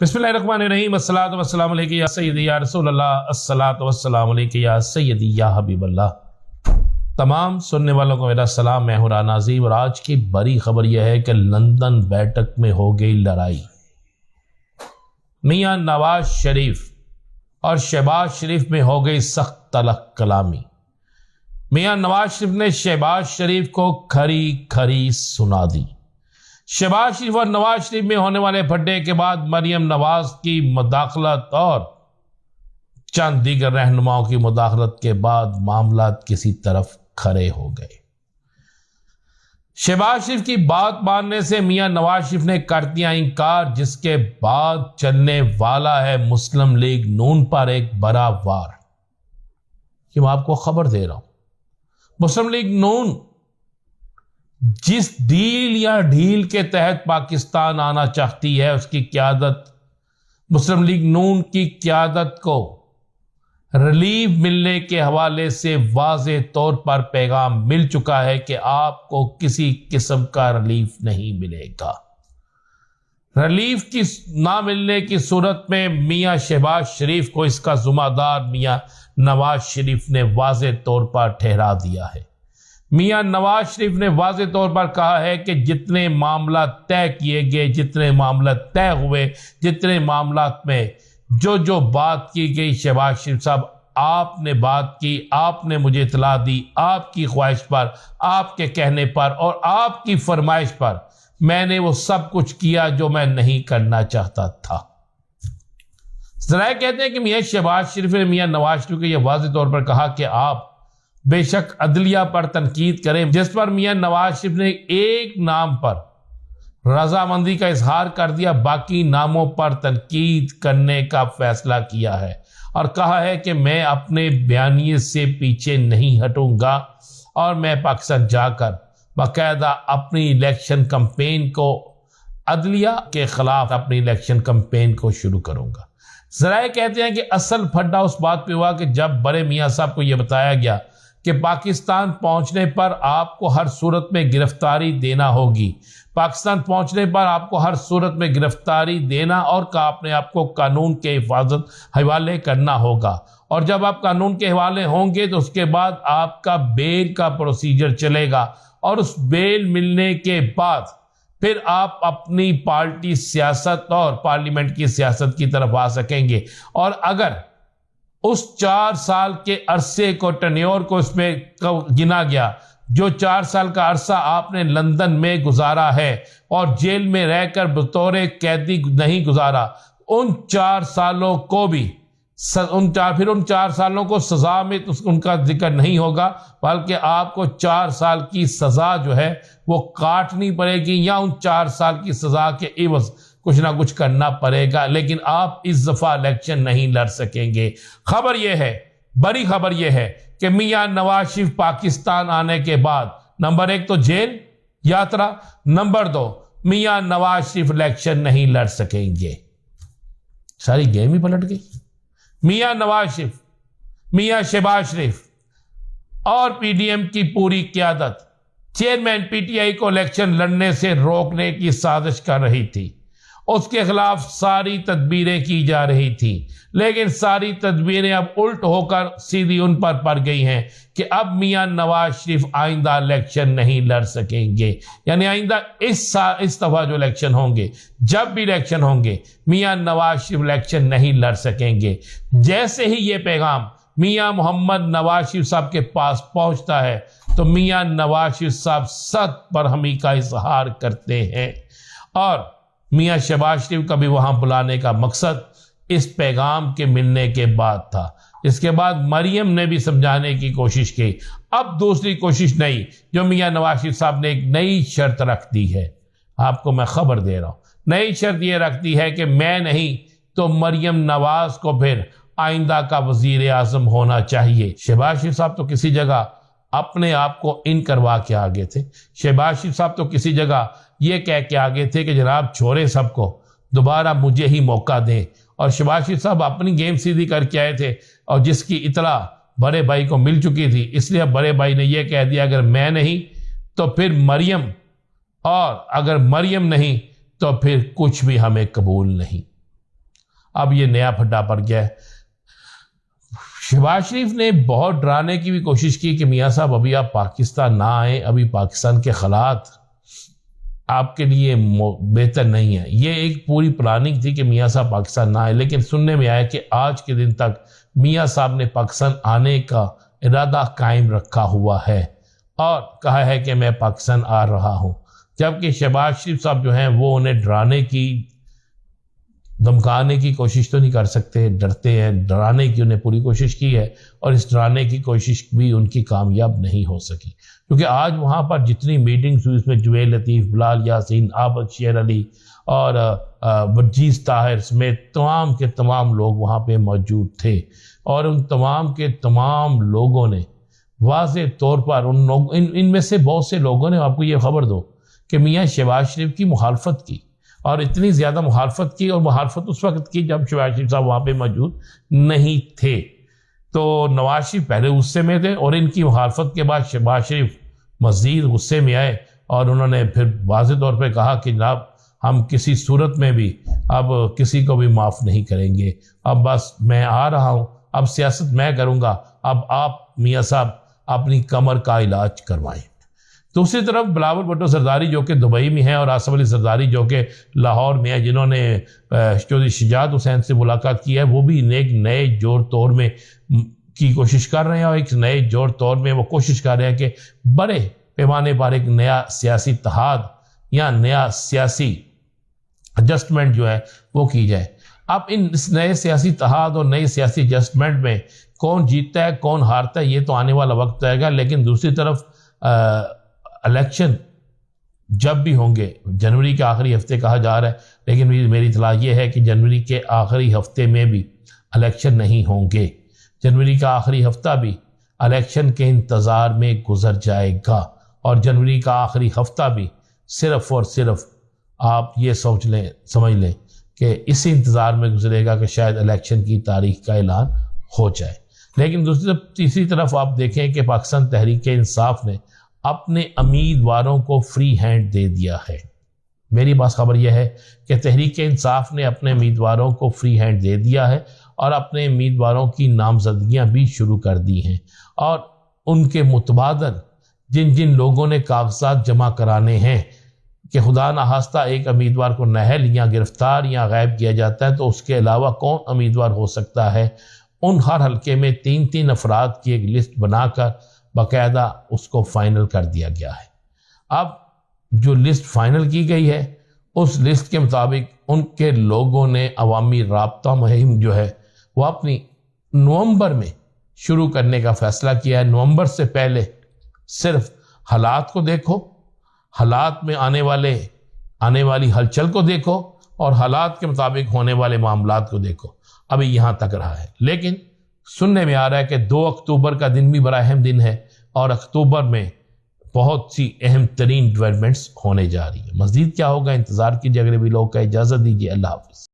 बिस्मिल्लाहिर्रहमानिर्रहीम अस्सलातु वस्सलामु अलैका या सय्यदी या रसूल अल्लाह अस्सलातु वस्सलामु अलैका या सय्यदी या हबीब अल्लाह। तमाम सुनने वालों को मेरा सलाम। मैं हूं राना अज़ीम और आज की बड़ी खबर यह है कि लंदन बैठक में हो गई लड़ाई। मियां नवाज शरीफ और शहबाज शरीफ में हो गई सख्त तलख कलामी। मियां नवाज शरीफ ने शहबाज शरीफ को खरी खरी सुना दी। शहबाज शरीफ और नवाज शरीफ में होने वाले फड्डे के बाद मरियम नवाज की मुदाखलत और चंद दीगर रहनुमाओं की मुदाखलत के बाद मामला किसी तरफ खड़े हो गए। शहबाज शरीफ की बात मानने से मियां नवाज शरीफ ने कर दिया इनकार, जिसके बाद चलने वाला है मुस्लिम लीग नून पर एक बड़ा वार। कि मैं आपको खबर दे रहा हूं, मुस्लिम लीग नून जिस डील या ढील के तहत पाकिस्तान आना चाहती है, उसकी क़यादत मुस्लिम लीग नून की क़यादत को रिलीफ मिलने के हवाले से वाज़े तौर पर पैगाम मिल चुका है कि आपको किसी किस्म का रिलीफ नहीं मिलेगा। रिलीफ की ना मिलने की सूरत में मियां शहबाज शरीफ को इसका ज़िम्मेदार मियां नवाज शरीफ ने वाज़े तौर पर ठहरा दिया है। मियां नवाज शरीफ ने वाज़े तौर पर कहा है कि जितने मामला तय किए गए, जितने मामला तय हुए, जितने मामला में जो बात की गई, शहबाज शरीफ साहब आपने बात की, आपने मुझे इतला दी, आपकी ख्वाहिश पर, आपके कहने पर और आपकी फरमाइश पर मैंने वो सब कुछ किया जो मैं नहीं करना चाहता था। जरा कहते हैं कि मियां शहबाज शरीफ ने मियां नवाज शरीफ को यह वाज़े तौर पर कहा कि आप बेशक अदलिया पर तनकीद करें, जिस पर मियां नवाज शरीफ ने एक नाम पर रजामंदी का इजहार कर दिया, बाकी नामों पर तनकीद करने का फैसला किया है और कहा है कि मैं अपने बयानिए से पीछे नहीं हटूंगा और मैं पाकिस्तान जाकर बाकायदा अपनी इलेक्शन कैंपेन को, अदलिया के खिलाफ अपनी इलेक्शन कैंपेन को शुरू करूंगा। जरा कहते हैं कि असल फड्डा उस बात पे हुआ कि जब बड़े मियां साहब को यह बताया गया कि पाकिस्तान पहुंचने पर आपको हर सूरत में गिरफ्तारी देना होगी, पाकिस्तान पहुंचने पर आपको हर सूरत में गिरफ्तारी देना और का अपने आप को कानून के हिफाजत हवाले करना होगा, और जब आप कानून के हवाले होंगे तो उसके बाद आपका बेल का प्रोसीजर चलेगा और उस बेल मिलने के बाद फिर आप अपनी पार्टी सियासत और पार्लियामेंट की सियासत की तरफ आ सकेंगे। और अगर उस 4 साल के अरसे को, टन्योर को इसमें गिना गया, जो 4 साल का अरसा आपने लंदन में गुजारा है और जेल में रहकर बतौर कैदी नहीं गुजारा, उन 4 सालों को भी उन 4 सालों को सजा में तो उनका जिक्र नहीं होगा, बल्कि आपको 4 साल की सजा जो है वो काटनी पड़ेगी या उन 4 साल की सजा के एवज कुछ ना कुछ करना पड़ेगा, लेकिन आप इस दफा इलेक्शन नहीं लड़ सकेंगे। खबर यह है, बड़ी खबर यह है कि मियां नवाज शरीफ पाकिस्तान आने के बाद नंबर 1 तो जेल यात्रा, नंबर 2 मियां नवाज शरीफ इलेक्शन नहीं लड़ सकेंगे। सारी गेम ही पलट गई। मियां नवाज शरीफ, मियां शहबाज शरीफ और पीडीएम की पूरी क़यादत चेयरमैन पीटीआई को इलेक्शन लड़ने से रोकने की साजिश कर रही थी। उसके खिलाफ सारी तदबीरें की जा रही थी, लेकिन सारी तदबीरें अब उल्ट होकर सीधी उन पर पड़ गई हैं कि अब मियां नवाज शरीफ आइंदा इलेक्शन नहीं लड़ सकेंगे। यानी आइंदा इस दफा जो इलेक्शन होंगे, जब भी इलेक्शन होंगे, मियां नवाज शरीफ इलेक्शन नहीं लड़ सकेंगे। जैसे ही ये पैगाम मियां मोहम्मद नवाज शरीफ साहब के पास पहुंचता है तो मियां नवाज शरीफ साहब सख्त बरहमी का इजहार करते हैं और मियां शहबाज शरीफ का भी वहां बुलाने का मकसद इस पैगाम के मिलने के बाद था। इसके बाद मरियम ने भी समझाने की कोशिश की। अब दूसरी कोशिश नई, जो मियां नवाज शरीफ साहब ने एक नई शर्त रख दी है, आपको मैं खबर दे रहा हूं। नई शर्त यह रख दी है कि मैं नहीं तो मरियम नवाज को फिर आइंदा का वजीर आजम होना चाहिए। शहबाज शरीफ साहब तो किसी जगह अपने आप को इन करवा के आगे थे। शहबाज शरीफ साहब तो किसी जगह ये कह के आगे थे कि जनाब छोड़े सबको, दोबारा मुझे ही मौका दें। और शहबाज शरीफ साहब अपनी गेम सीधी करके आए थे और जिसकी इतला बड़े भाई को मिल चुकी थी, इसलिए बड़े भाई ने यह कह दिया अगर मैं नहीं तो फिर मरियम, और अगर मरियम नहीं तो फिर कुछ भी हमें कबूल नहीं। اب یہ نیا پھڈا پڑ گیا ہے۔ شہباز شریف نے بہت ڈرانے کی بھی کوشش کی کہ میاں صاحب ابھی آپ پاکستان نہ آئیں، ابھی پاکستان کے حالات آپ کے لیے بہتر نہیں ہے۔ یہ ایک پوری پلاننگ تھی کہ میاں صاحب پاکستان نہ آئے، لیکن سننے میں آیا کہ آج کے دن تک میاں صاحب نے پاکستان آنے کا ارادہ قائم رکھا ہوا ہے اور کہا ہے کہ میں پاکستان آ رہا ہوں، جبکہ شہباز شریف صاحب جو ہیں وہ انہیں ڈرانے کی دھمکانے کی کوشش تو نہیں کر سکتے، ڈرتے ہیں، ڈرانے کی انہیں پوری کوشش کی ہے اور اس ڈرانے کی کوشش بھی ان کی کامیاب نہیں ہو سکی، کیونکہ آج وہاں پر جتنی میٹنگز ہوئی اس میں جویل لطیف، بلال یاسین، عابد شیر علی اور ورجیز طاہر سمیت تمام کے تمام لوگ وہاں پہ موجود تھے، اور ان تمام کے تمام لوگوں نے واضح طور پر ان میں سے بہت سے لوگوں نے، آپ کو یہ خبر دو کہ میاں شہباز شریف کی مخالفت کی، اور اتنی زیادہ مخالفت کی، اور مخالفت اس وقت کی جب شہباز شریف صاحب وہاں پہ موجود نہیں تھے۔ تو نواز شریف پہلے غصے میں تھے، اور ان کی مخالفت کے بعد شہباز شریف مزید غصے میں آئے، اور انہوں نے پھر واضح طور پہ کہا کہ جناب ہم کسی صورت میں بھی اب کسی کو بھی معاف نہیں کریں گے، اب بس میں آ رہا ہوں، اب سیاست میں کروں گا، اب آپ میاں صاحب اپنی کمر کا علاج کروائیں۔ دوسری طرف بلاول بھٹو زرداری جو کہ دبئی میں ہیں، اور آصف علی زرداری جو کہ لاہور میں ہیں، جنہوں نے چودھری شجاعت حسین سے ملاقات کی ہے، وہ بھی ایک نئے جوڑ توڑ میں کی کوشش کر رہے ہیں، اور ایک نئے جوڑ توڑ میں وہ کوشش کر رہے ہیں کہ بڑے پیمانے پر ایک نیا سیاسی اتحاد یا نیا سیاسی ایڈجسٹمنٹ جو ہے وہ کی جائے۔ اب اس نئے سیاسی اتحاد اور نئے سیاسی ایڈجسٹمنٹ میں کون جیتتا ہے کون ہارتا ہے یہ تو آنے والا وقت آئے گا، لیکن دوسری طرف الیکشن جب بھی ہوں گے، جنوری کے آخری ہفتے کہا جا رہا ہے، لیکن میری اطلاع یہ ہے کہ جنوری کے آخری ہفتے میں بھی الیکشن نہیں ہوں گے، جنوری کا آخری ہفتہ بھی الیکشن کے انتظار میں گزر جائے گا، اور جنوری کا آخری ہفتہ بھی صرف اور صرف آپ یہ سمجھ لیں کہ اسی انتظار میں گزرے گا کہ شاید الیکشن کی تاریخ کا اعلان ہو جائے۔ لیکن تیسری طرف آپ دیکھیں کہ پاکستان تحریک انصاف نے اپنے امیدواروں کو فری ہینڈ دے دیا ہے۔ میری بات خبر یہ ہے کہ تحریک انصاف نے اپنے امیدواروں کو فری ہینڈ دے دیا ہے، اور اپنے امیدواروں کی نامزدگیاں بھی شروع کر دی ہیں، اور ان کے متبادل جن لوگوں نے کاغذات جمع کرانے ہیں کہ خدا نخواستہ ایک امیدوار کو نہل یا گرفتار یا غائب کیا جاتا ہے تو اس کے علاوہ کون امیدوار ہو سکتا ہے، ان ہر حلقے میں 3 افراد کی ایک لسٹ بنا کر باقاعدہ اس کو فائنل کر دیا گیا ہے۔ اب جو لسٹ فائنل کی گئی ہے اس لسٹ کے مطابق ان کے لوگوں نے عوامی رابطہ مہم جو ہے وہ اپنی نومبر میں شروع کرنے کا فیصلہ کیا ہے۔ نومبر سے پہلے صرف حالات کو دیکھو، حالات میں آنے والی ہلچل کو دیکھو، اور حالات کے مطابق ہونے والے معاملات کو دیکھو۔ ابھی یہاں تک رہا ہے، لیکن سننے میں آ رہا ہے کہ 2 اکتوبر کا دن بھی بڑا اہم دن ہے، اور اکتوبر میں بہت سی اہم ترین ڈیولپمنٹس ہونے جا رہی ہیں۔ مزید کیا ہوگا انتظار کیجیے، اگلے ویڈیو کا اجازت دیجیے، اللہ حافظ۔